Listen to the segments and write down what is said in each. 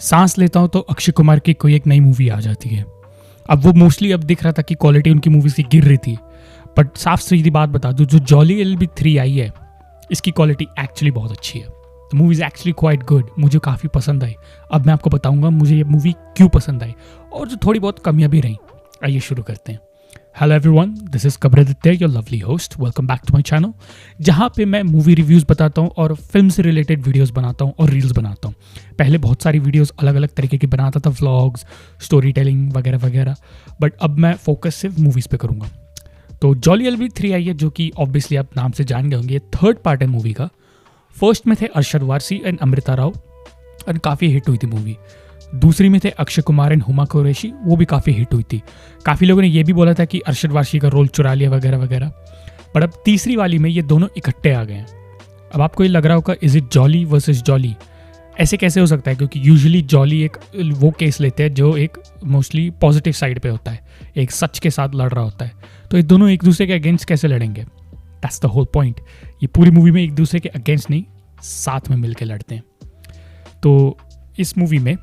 सांस लेता हूँ तो अक्षय कुमार की कोई एक नई मूवी आ जाती है। अब वो मोस्टली अब दिख रहा था कि क्वालिटी उनकी मूवीज़ की गिर रही थी, बट साफ सीधी बात बता दूँ, जो जॉली LLB 3 आई है इसकी क्वालिटी एक्चुअली बहुत अच्छी है। The movie is actually quite good, मुझे काफ़ी पसंद आई। अब मैं आपको बताऊंगा मुझे ये मूवी क्यों पसंद आई और जो थोड़ी बहुत कमियां भी रहीं। आइए शुरू करते हैं। हेलो एवरीवन, दिस इज़ कब्रादित्य, your lovely host. Welcome back to my channel, जहाँ पे मैं मूवी रिव्यूज़ बताता हूँ और फिल्म से रिलेटेड वीडियोस बनाता हूँ और रील्स बनाता हूँ। पहले बहुत सारी वीडियोस अलग अलग तरीके की बनाता था, व्लॉग्स, स्टोरी टेलिंग वगैरह वगैरह, बट अब मैं फोकस सिर्फ मूवीज़ पे करूँगा। तो जॉली LLB 3 आई है, जो कि ऑब्वियसली आप नाम से जान गए होंगे। थर्ड पार्ट है मूवी का। फर्स्ट में थे अरशद वारसी एंड अमृता राव और काफ़ी हिट हुई थी मूवी। दूसरी में थे अक्षय कुमार एंड हुमा कुरैशी, वो भी काफ़ी हिट हुई थी। काफ़ी लोगों ने ये भी बोला था कि अरशद वारसी का रोल चुरा लिया वगैरह वगैरह, बट अब तीसरी वाली में ये दोनों इकट्ठे आ गए हैं। अब आपको ये लग रहा होगा, is it jolly versus jolly? ऐसे कैसे हो सकता है? क्योंकि यूजुअली जॉली एक वो केस लेते हैं जो एक मोस्टली पॉजिटिव साइड पे होता है, एक सच के साथ लड़ रहा होता है। तो ये दोनों एक दूसरे के अगेंस्ट कैसे लड़ेंगे? That's the whole point. ये पूरी मूवी में एक दूसरे के अगेंस्ट नहीं, साथ में मिलकर लड़ते हैं। तो इस मूवी में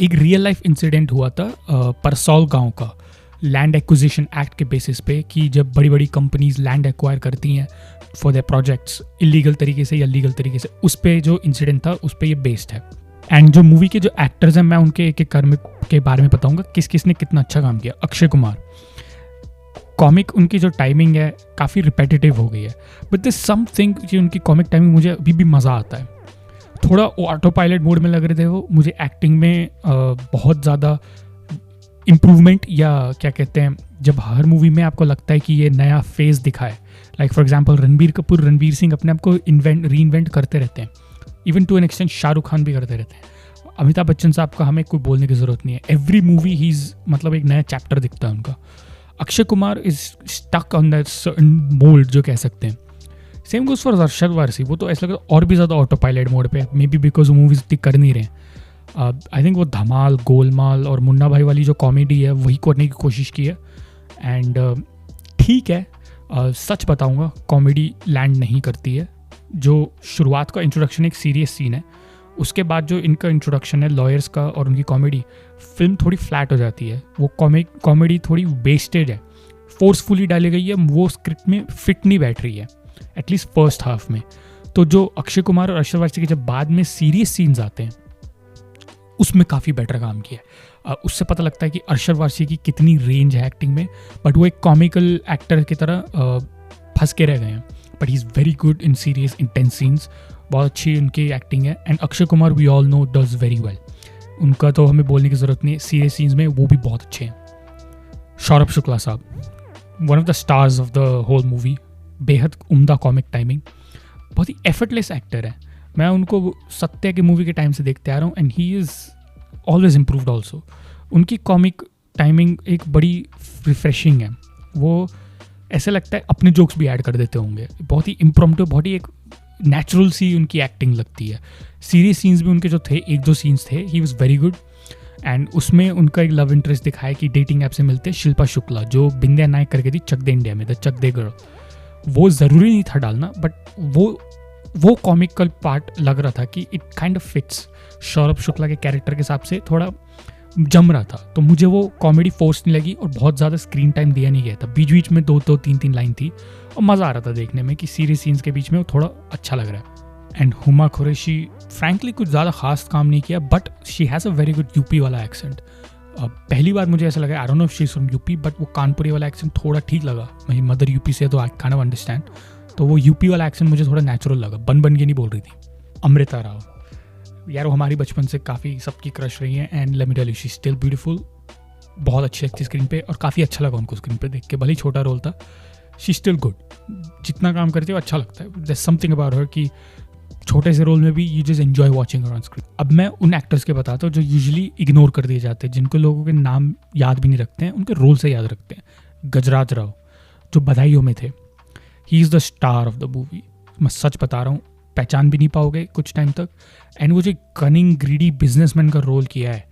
एक रियल लाइफ इंसिडेंट हुआ था परसौल गांव का, लैंड एक्विजिशन एक्ट के बेसिस पे, कि जब बड़ी बड़ी कंपनीज लैंड एक्वायर करती हैं फॉर देयर प्रोजेक्ट्स इलीगल तरीके से या लीगल तरीके से, उस पे जो इंसिडेंट था उस पे ये बेस्ड है। एंड जो मूवी के जो एक्टर्स हैं, मैं उनके एक एक कर्म के बारे में बताऊंगा, किस किस ने कितना अच्छा काम किया। अक्षय कुमार, कॉमिक उनकी जो टाइमिंग है काफ़ी रिपीटेटिव हो गई है, बट दिस समथिंग कि उनकी कॉमिक टाइमिंग मुझे अभी भी मज़ा आता है। थोड़ा ऑटो पायलट मोड में लग रहे थे वो मुझे। एक्टिंग में बहुत ज़्यादा इम्प्रूवमेंट, या क्या कहते हैं, जब हर मूवी में आपको लगता है कि ये नया फेज़ दिखाए, like for example Ranbir Kapoor, Ranveer Singh अपने आप को री-इन्वेंट करते रहते हैं। Even to an extent Shahrukh Khan भी करते रहते हैं। अमिताभ बच्चन साहब का हमें कोई बोलने की ज़रूरत नहीं है। एवरी मूवी ही इज़ मतलब एक नया चैप्टर दिखता है उनका। Akshay Kumar is stuck on that certain mould, जो कह सकते हैं। Same goes for Arshad Warsi, वो तो ऐसा लगता है और भी ज़्यादा ऑटो पायलट मोड पे, मे बी बिकॉज वो मूवीज इतनी कर नहीं रहे। आई थिंक वो धमाल, गोलमाल और मुन्ना भाई वाली जो कॉमेडी है वही करने की कोशिश की है। एंड ठीक है, सच बताऊंगा, कॉमेडी लैंड नहीं करती है। जो शुरुआत का इंट्रोडक्शन एक सीरियस सीन है, उसके बाद जो इनका इंट्रोडक्शन है लॉयर्स का और उनकी कॉमेडी, फिल्म थोड़ी फ्लैट हो जाती है। वो कॉमेडी थोड़ी वेस्टेड है, फोर्सफुली डाली गई है, वो स्क्रिप्ट में फिट नहीं बैठ रही है, एटलीस्ट फर्स्ट हाफ में। तो जो अक्षय कुमार और अरशद वारसी के जब बाद में सीरियस सीन्स आते हैं, उसमें काफ़ी बेटर काम किया है। उससे पता लगता है कि अरशद वारसी की कितनी रेंज है एक्टिंग में, बट वो एक कॉमिकल एक्टर की तरह फंस के रह गए हैं। But he is very good in serious intense scenes, बहुत अच्छी उनकी एक्टिंग है। And Akshay Kumar we all know does very well, उनका तो हमें बोलने की ज़रूरत नहीं है, सीरियस सीन्स में वो भी बहुत अच्छे हैं। सौरभ शुक्ला साहब, one of the stars of the whole movie, बेहद उम्दा कॉमिक टाइमिंग, बहुत ही एफर्टलेस एक्टर है। मैं उनको सत्या की मूवी के टाइम से देखते आ रहा हूँ, and he is always improved also. उनकी कॉमिक टाइमिंग एक बड़ी रिफ्रेशिंग है। वो ऐसे लगता है अपने जोक्स भी ऐड कर देते होंगे। बहुत ही इम्प्रॉम्प्टू, बहुत ही एक नेचुरल सी उनकी एक्टिंग लगती है। सीरियस सीन्स भी उनके जो थे, एक दो सीन्स थे, he was very good. And उसमें उनका एक लव इंटरेस्ट दिखाया कि डेटिंग ऐप से मिलते, शिल्पा शुक्ला, जो बिंदिया नायक करके थी चक दे इंडिया में, द चक दे गर्ल। वो ज़रूरी नहीं था डालना, बट वो कॉमिकल पार्ट लग रहा था कि it kind of fits Saurabh Shukla के कैरेक्टर के हिसाब से, थोड़ा जम रहा था। तो मुझे वो कॉमेडी फोर्स नहीं लगी और बहुत ज़्यादा स्क्रीन टाइम दिया नहीं गया था। बीच बीच में दो तीन लाइन थी और मज़ा आ रहा था देखने में कि सीरियस सीन्स के बीच में वो थोड़ा अच्छा लग रहा है। एंड हुमा कुरैशी फ्रैंकली कुछ ज़्यादा खास काम नहीं किया, but she has a very good UP वाला एक्सेंट। पहली बार मुझे ऐसा लगा, I don't know if she is from UP, but वो कानपुरी वाला एक्सेंट थोड़ा ठीक लगा। मेरी मदर यूपी से, तो आई काइंड ऑफ अंडरस्टैंड। तो वो यूपी वाला एक्सेंट मुझे थोड़ा नेचुरल लगा, बन के नहीं बोल रही थी। अमृता राव यार, वो हमारी बचपन से काफ़ी सबकी क्रश रही है, and let me tell you, she still beautiful. बहुत अच्छी लगती स्क्रीन पे और काफ़ी अच्छा लगा उनको स्क्रीन पे देख के, भले ही छोटा रोल था, शी स्टिल गुड। जितना काम करती है वो अच्छा लगता है। देयर समथिंग अबाउट हर कि छोटे से रोल में भी you just enjoy watching her on screen. अब मैं उन एक्टर्स के बताता हूँ जो यूजुअली इग्नोर कर दिए जाते हैं, जिनको लोगों के नाम याद भी नहीं रखते हैं, उनके रोल से याद रखते हैं। गजराज राव, जो बधाइयों में थे, he is the star of the movie. मैं सच बता रहा हूँ, पहचान भी नहीं पाओगे कुछ टाइम तक। एंड वो जो कनिंग ग्रीडी बिजनेसमैन का रोल किया है,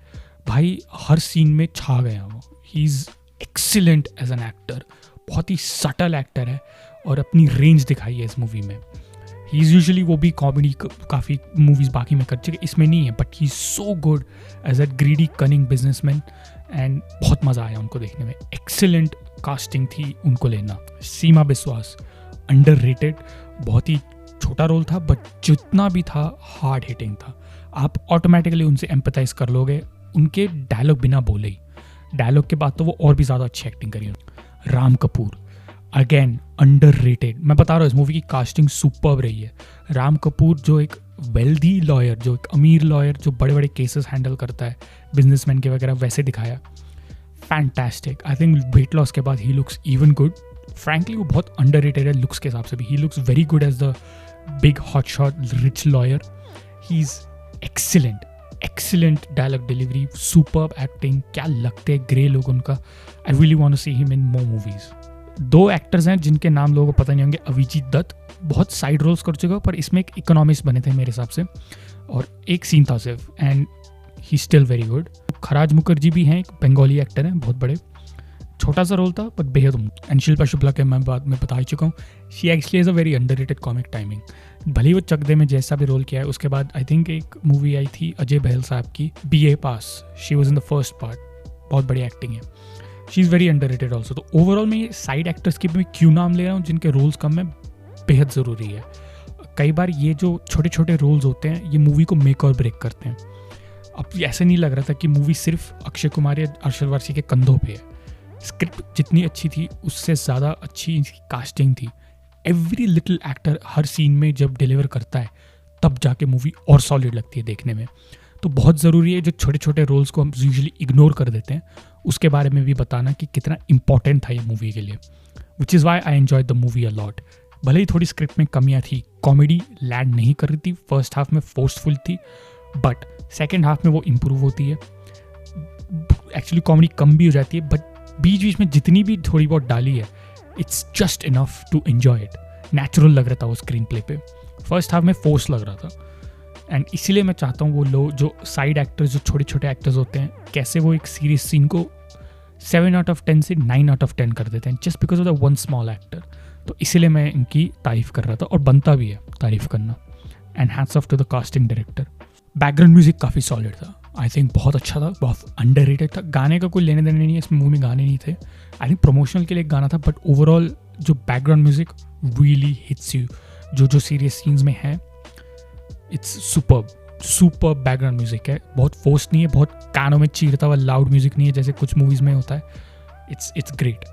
भाई हर सीन में छा गया वो। He is excellent as an actor, बहुत ही सटल एक्टर है और अपनी रेंज दिखाई है इस मूवी में। ही इज़ यूजुअली वो भी कॉमेडी काफ़ी मूवीज़ बाकी में कर चुके, इसमें नहीं है, but he is so good as a greedy cunning businessman and बहुत मज़ा आया उनको देखने में। एक्सेलेंट कास्टिंग थी उनको लेना। सीमा बिस्वास अंडररेटेड, बहुत ही छोटा रोल था बट जितना भी था हार्ड हिटिंग था, आप ऑटोमेटिकली उनसे एम्पैथाइज कर लोगे, उनके डायलॉग बिना बोले ही। डायलॉग के बाद तो वो और भी ज़्यादा अच्छी एक्टिंग करी। राम कपूर अगेन अंडररेटेड, मैं बता रहा हूँ इस मूवी की कास्टिंग सुपर्ब रही है। राम कपूर जो एक वेल्दी लॉयर, जो एक अमीर लॉयर जो बड़े बड़े केसेस हैंडल करता है बिजनेसमैन के वगैरह, वैसे दिखाया। Fantastic. I think weight loss के बाद he looks even good. Frankly वो बहुत अंडररेटेड है लुक्स के हिसाब से भी। He looks very good as the big hot shot rich lawyer. He is excellent dialogue delivery, superb acting. क्या लगते हैं ग्रे लोग उनका। I really want to see him in more movies. 2 actors हैं जिनके नाम लोगों को पता नहीं होंगे। अभिजीत दत्त बहुत साइड रोल्स कर चुका, पर इसमें एक इकोनॉमिस्ट बने थे मेरे हिसाब से, और एक सीन था सिर्फ, and he still very good. Kharaj Mukherjee भी हैं, एक बंगाली एक्टर हैं, बहुत बड़े, छोटा सा रोल था बट बेहद उम्दा। एंड शिल्पा शुक्ला के मैं बाद में बता ही चुका हूँ, she actually is a very underrated comic timing. भले ही वो चक दे में जैसा भी रोल किया है। उसके बाद आई थिंक एक मूवी आई थी अजय बहल साहब की, BA pass, she was in the first part, बहुत बड़ी एक्टिंग है। She is very underrated also. तो ओवरऑल मैं ये साइड एक्टर्स की भी क्यों नाम ले रहा हूँ जिनके रोल्स कम है, बेहद ज़रूरी है। कई बार ये जो छोटे छोटे रोल्स होते हैं ये मूवी को मेक और ब्रेक करते हैं। अब ऐसे नहीं लग रहा था कि मूवी सिर्फ अक्षय कुमार या अरशद वारसी के कंधों पे है। स्क्रिप्ट जितनी अच्छी थी उससे ज़्यादा अच्छी इसकी कास्टिंग थी। एवरी लिटिल एक्टर हर सीन में जब डिलीवर करता है तब जाके मूवी और सॉलिड लगती है देखने में। तो बहुत ज़रूरी है जो छोटे छोटे रोल्स को हम यूजुअली इग्नोर कर देते हैं उसके बारे में भी बताना कि कितना इंपॉर्टेंट था ये मूवी के लिए। Which is why I enjoy the movie a lot. भले ही थोड़ी स्क्रिप्ट में कमियाँ थी, कॉमेडी लैंड नहीं कर रही थी, फर्स्ट हाफ में फोर्सफुल थी, बट सेकेंड हाफ में वो इम्प्रूव होती है। एक्चुअली कॉमेडी कम भी हो जाती है, बट बीच बीच में जितनी भी थोड़ी बहुत डाली है it's just enough to enjoy it. Natural लग रहा था वो स्क्रीन प्ले पे। फर्स्ट हाफ में फोर्स लग रहा था, एंड इसीलिए मैं चाहता हूँ वो लोग जो साइड एक्टर्स, जो छोटे छोटे एक्टर्स होते हैं, कैसे वो एक सीरियस सीन को 7 out of 10 से 9 out of 10 कर देते हैं just because of the one small actor. तो इसीलिए मैं इनकी तारीफ कर रहा था, और बनता भी है तारीफ करना। And hats off to the casting director. Background music काफ़ी सॉलिड था, आई थिंक बहुत अच्छा था, बहुत अंडररेटेड था। गाने का कोई लेने देने नहीं है, इस मूवी में गाने नहीं थे। आई थिंक प्रमोशनल के लिए गाना था, बट ओवरऑल जो background music really hits you. जो सीरियस सीन्स में है इट्स सुपर्ब बैकग्राउंड म्यूजिक है। बहुत फोर्स नहीं है, बहुत कानों में चीरता हुआ लाउड म्यूजिक नहीं है जैसे कुछ मूवीज़ में होता है। It's great.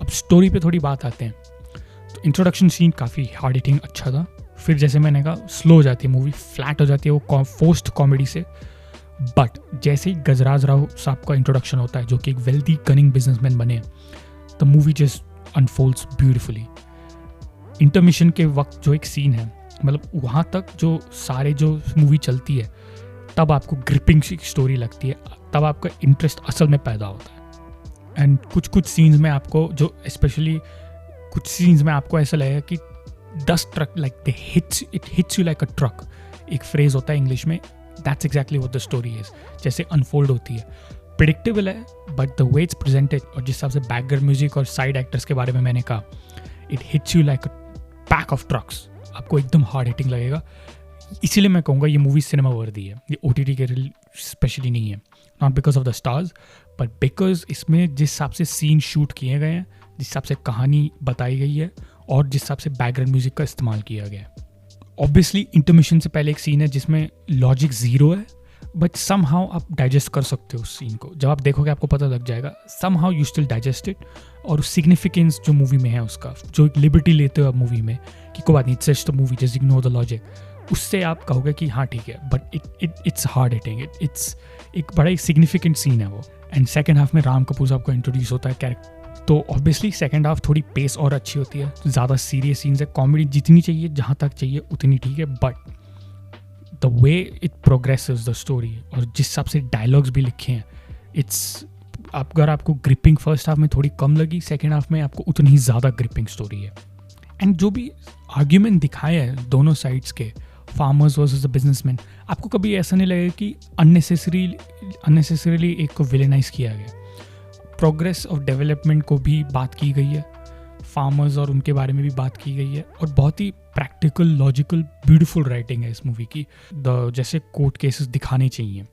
अब स्टोरी पे थोड़ी बात आते हैं। तो इंट्रोडक्शन सीन काफ़ी हार्ड हिटिंग अच्छा था। फिर जैसे मैंने कहा स्लो हो जाती है मूवी, फ्लैट हो जाती है वो फोर्स्ड कॉमेडी से। बट जैसे ही गजराज राव साहब का इंट्रोडक्शन होता है जो कि एक वेल्दी कनिंग बिजनेसमैन बने, the movie just unfolds beautifully. Intermission के वक्त जो एक सीन है, मतलब वहाँ तक जो सारे जो मूवी चलती है तब आपको ग्रिपिंग स्टोरी लगती है, तब आपका इंटरेस्ट असल में पैदा होता है। एंड कुछ सीन्स में आपको जो स्पेशली कुछ सीन्स में आपको ऐसा लगेगा कि 10 truck like it hits you like a truck. एक फ्रेज होता है इंग्लिश में, that's exactly what the story is. जैसे अनफोल्ड होती है, प्रेडिक्टेबल है, but the way it's presented और जिस हिसाब से बैकग्राउंड म्यूजिक और साइड एक्टर्स के बारे में मैंने कहा, it hits you like a pack of trucks. आपको एकदम हार्ड हिटिंग लगेगा। इसीलिए मैं कहूँगा ये मूवी सिनेमा वर्दी है, ये OTT के स्पेशली नहीं है। Not because of the stars, but because इसमें जिस हिसाब से सीन शूट किए गए हैं, जिस हिसाब से कहानी बताई गई है, और जिस हिसाब से बैकग्राउंड म्यूजिक का इस्तेमाल किया गया है। ऑब्वियसली इंटरमिशन से पहले एक सीन है जिसमें लॉजिक ज़ीरो है, बट सम हाउ आप डाइजेस्ट कर सकते हो उस सीन को। जब आप देखोगे आपको पता लग जाएगा, somehow you still digest it. और सिग्निफिकेंस जो मूवी में है उसका, जो एक लिबर्टी लेते हो आप मूवी में कि कोई बात नहीं, it's just the movie, just ignore the logic, उससे आप कहोगे कि हाँ ठीक है, but it's hard hitting, it's एक बड़ा ही सिग्निफिकेंट सीन है वो। एंड सेकेंड हाफ में राम कपूर साहब को इंट्रोड्यूस होता है कैरेक्टर, तो ऑब्वियसली सेकेंड हाफ थोड़ी पेस और अच्छी होती है, ज़्यादा सीरियस सीन्स है, कॉमेडी जितनी चाहिए जहाँ तक चाहिए उतनी ठीक है, but the way it progresses the story और जिस हिसाब से डायलॉग्स भी लिखे हैं, इट्स अगर आपको ग्रिपिंग फर्स्ट हाफ में थोड़ी कम लगी, सेकेंड हाफ में आपको उतनी ही ज़्यादा ग्रिपिंग स्टोरी है। एंड जो भी आर्ग्यूमेंट दिखाए हैं दोनों साइड्स के, फार्मर्स वर्सेस द बिजनेसमैन, आपको कभी ऐसा नहीं लगेगा कि अननेसेसरीली एक को विलेनाइज किया गया। प्रोग्रेस और डेवलपमेंट को भी बात की गई है, फार्मर्स और उनके बारे में भी बात की गई है, और बहुत ही प्रैक्टिकल, लॉजिकल, ब्यूटीफुल राइटिंग है इस मूवी की। जैसे कोर्ट केसेस दिखाने चाहिए,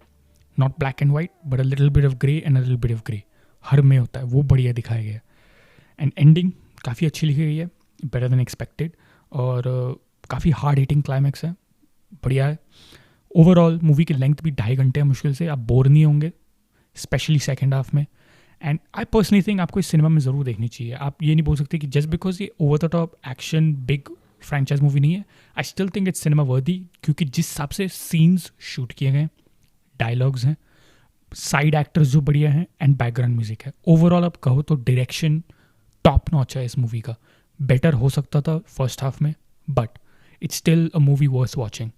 not black and white but a little bit of grey and a little bit of grey, हर में होता है, वो बढ़िया दिखाया गया है। एंड एंडिंग काफ़ी अच्छी लिखी गई है, बेटर देन एक्सपेक्टेड, और काफ़ी हार्ड हिटिंग क्लाइमैक्स है, बढ़िया है। ओवरऑल मूवी की लेंथ भी 2.5 घंटे है, मुश्किल से आप बोर नहीं होंगे, स्पेशली सेकेंड हाफ में। एंड आई पर्सनली थिंक आपको इस सिनेमा में ज़रूर देखनी चाहिए। आप ये नहीं बोल सकते कि जस्ट बिकॉज ये over the top action big franchise movie नहीं है, I still think it's cinema वर्दी, क्योंकि जिस हिसाब से सीन्स शूट किए गए, डायलॉग्स हैं, साइड एक्टर्स जो बढ़िया हैं, एंड बैकग्राउंड म्यूजिक है, ओवरऑल आप कहो तो डायरेक्शन टॉप नॉच है इस मूवी का। बेटर हो सकता था फर्स्ट हाफ में, but it's still a movie worth watching.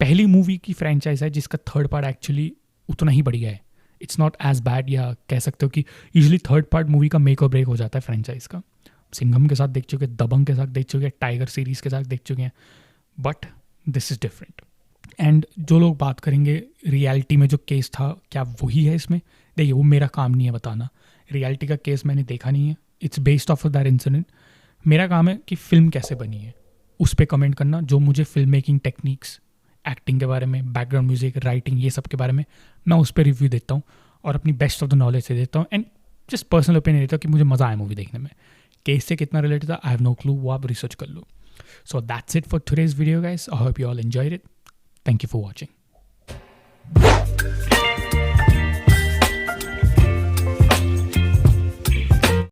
पहली मूवी की फ्रेंचाइज है जिसका थर्ड पार्ट एक्चुअली उतना ही बढ़िया है, इट्स नॉट एज बैड, या कह सकते हो कि यूजुअली थर्ड पार्ट मूवी का मेक और ब्रेक हो जाता है फ्रेंचाइज का। सिंघम के साथ देख चुके, दबंग के साथ देख चुके, टाइगर सीरीज़ के साथ देख चुके हैं, but this is different. And जो लोग बात करेंगे रियलिटी में जो केस था क्या वही है इसमें, देखिए वो मेरा काम नहीं है बताना, रियलिटी का केस मैंने देखा नहीं है, it's based of that incident. मेरा काम है कि फिल्म कैसे बनी है उस पर कमेंट करना, जो मुझे फिल्म मेकिंग टेक्निक्स, एक्टिंग के बारे में, बैकग्राउंड म्यूजिक, राइटिंग, ये सब के बारे में मैं उस पर रिव्यू देता हूँ और अपनी बेस्ट ऑफ द नॉलेज से देता हूँ, एंड जस्ट पर्सनल ओपिनियन देता हूँ कि मुझे मज़ा आया मूवी देखने में। केस से कितना रिलेटेड था आई हैव नो क्लू, वो आप रिसर्च कर लो। So that's it for today's video guys, I hope you all enjoyed it, thank you for watching.